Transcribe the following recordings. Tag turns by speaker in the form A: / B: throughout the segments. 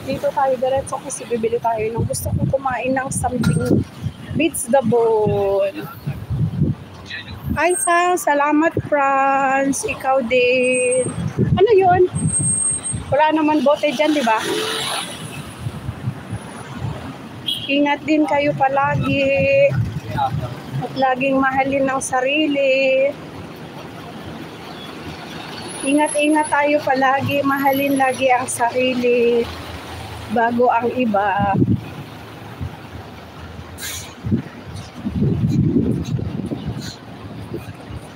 A: Dito tayo diretso kasi bibili tayo ng gusto kong kumain ng something beats the bone. Ay, salamat, Franz. Ikaw din. Ano yun? Wala naman bote dyan, di ba? Ingat din kayo palagi. At laging mahalin ng sarili. Ingat-ingat tayo palagi. Mahalin lagi ang sarili. Bago ang iba.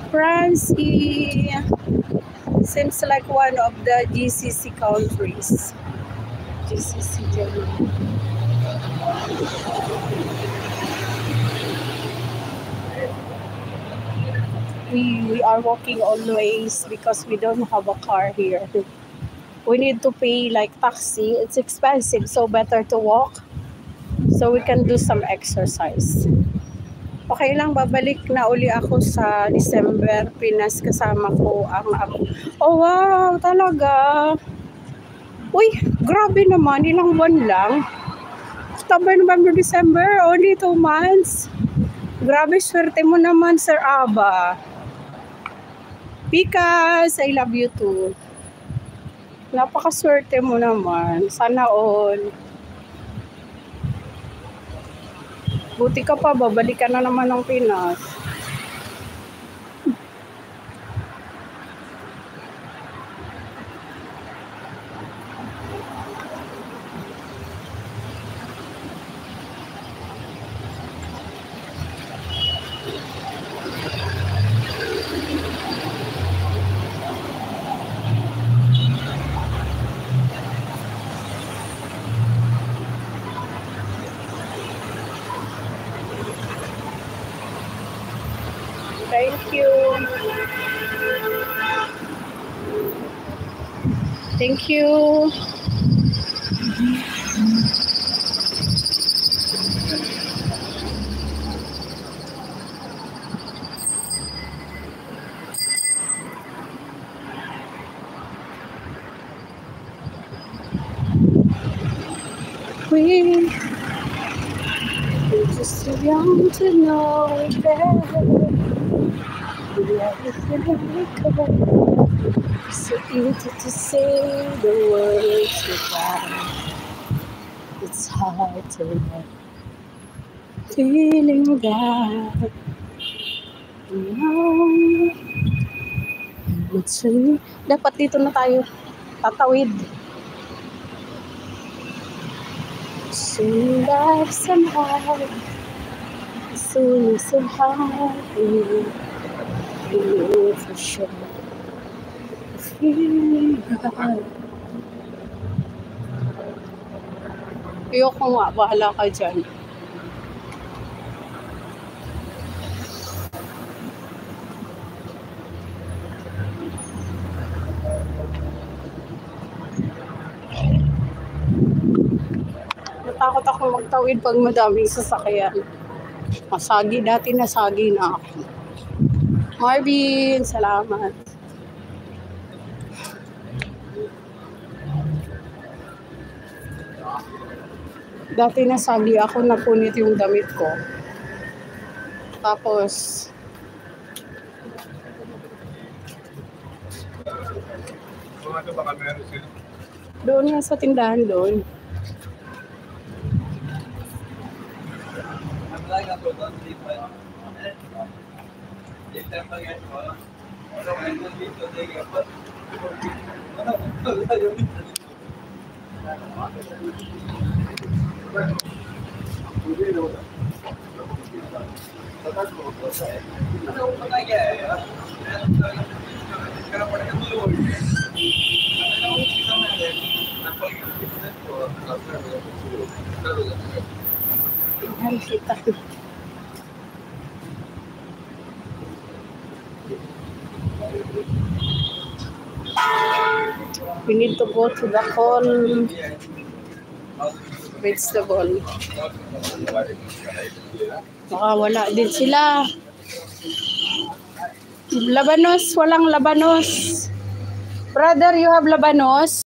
A: France seems like one of the GCC countries. GCC Germany. We are walking always because we don't have a car here. We need to pay like taxi. It's expensive, so better to walk so we can do some exercise. Okay lang, babalik na uli ako sa December, Pinas, kasama ko ang ako. Oh wow, talaga. Uy, grabe naman, ilang buwan lang. October, November, December, only 2 months. Grabe, swerte mo naman, Sir Aba. Because I love you too. Napakaswerte mo naman. Sana all. Buti ka pa, babalik ka na naman ng Pinas. Thank you. Thank you. We're just too young to know it better. So easy to say the words goodbye. It's hard to let feeling that dapat dito na tayo tatawid. Soon life somehow, soon somehow. For sure. Ayoko nga, bahala ka dyan. Natakot ako magtawid pag madaming sasakyan. Masagi, dati nasagi na ako. Marvin, salamat. Dati nasagi ako, napunit yung damit ko. Tapos, doon nga sa tindahan doon. Kita. We need to go to the whole vegetable. Baka wala din sila. Labanos, walang labanos. Brother, you have labanos?